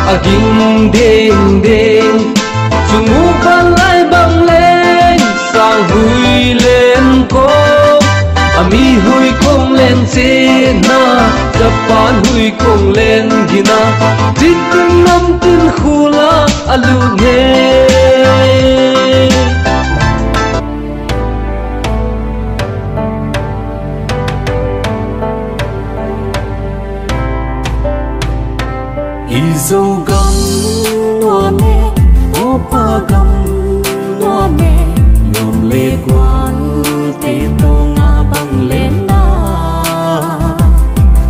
Aging đêm đêm chung ngủ ban lại băng lên sang hui lên cô ami hui kong lên trên na Japan hui kong lên gina tin năm tin khula alu nghe dâu gấm noa mẹ opa gấm noa mẹ nhom lê quan tê tô nga băng lên na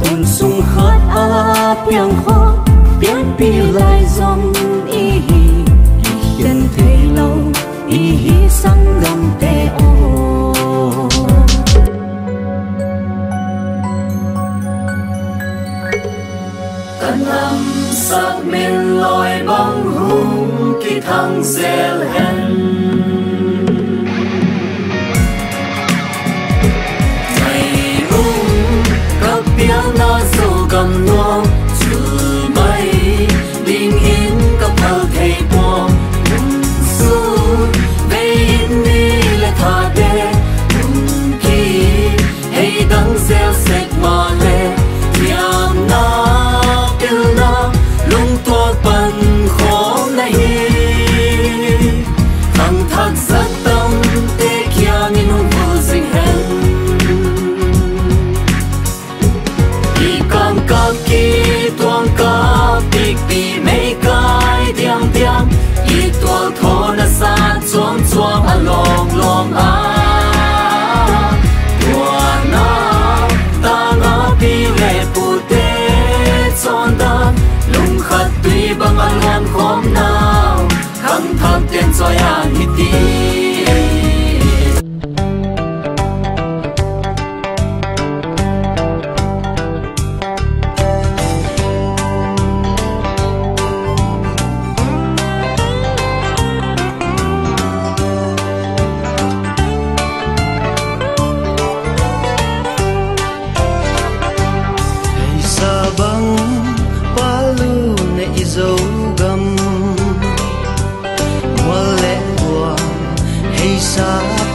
tuần sung khát a piang khó piang pi lai dòng y hi hiền thế lâu y hi sang gấm tê ô căn lâm sắc men loi bóng hùng khi thăng zel hen thầy hùng các tiếng na sâu cầm noa chữ bay đình hiến các thơ thầy qua su về in đi là thà đê khi hay đắng zel sệt mà lê nhàng na tiêu na lung tua bần khó này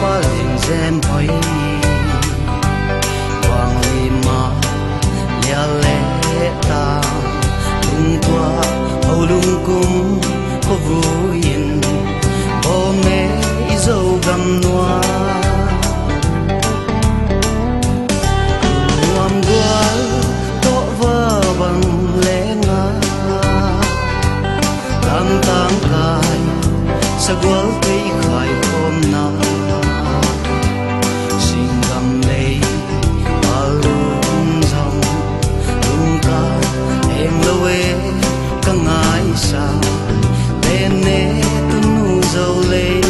pha lên gen hỏi quang lima lia lệ ta lung qua hầu lung cung có vui bố mẹ dâu gầm noa nuam gua to vơ bằng lẽ ngã tăng tăng cài sa gua cây khai hôm na xin gầm lấy alum dòng lung ca em lâu e căng ai sa bên nè tu nu dâu lấy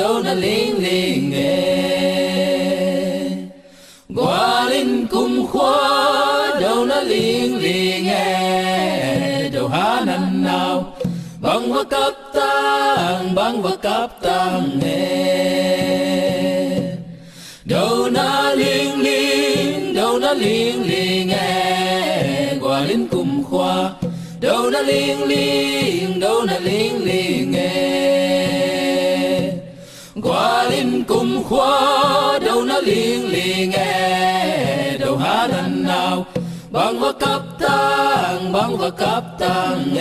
đâu na ling ling qua linh cung khoa đâu na ling ling đâu há năn nào băng và cấp tang đâu na ling ling qua linh cung khoa đâu na ling ling qua linh cung khoa đâu na ling ling đâu há năn nào băng và cấp tang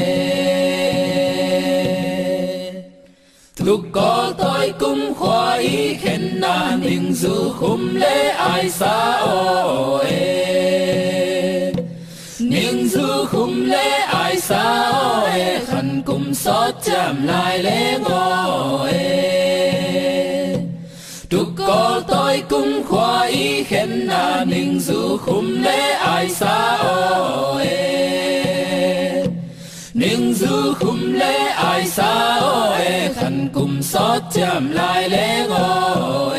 lúc có tôi cũng khoa ý khen na ninh giữ khum lễ ai xa ô ninh giữ khum lễ ai xa ô khăn cùng xót chạm lại lễ ngô lúc có tôi cũng khoa ý khen na ninh giữ khum lễ ai xa ô ninh giữ khum lễ ai xa ô khăn cùng xót chạm lại lễ ngô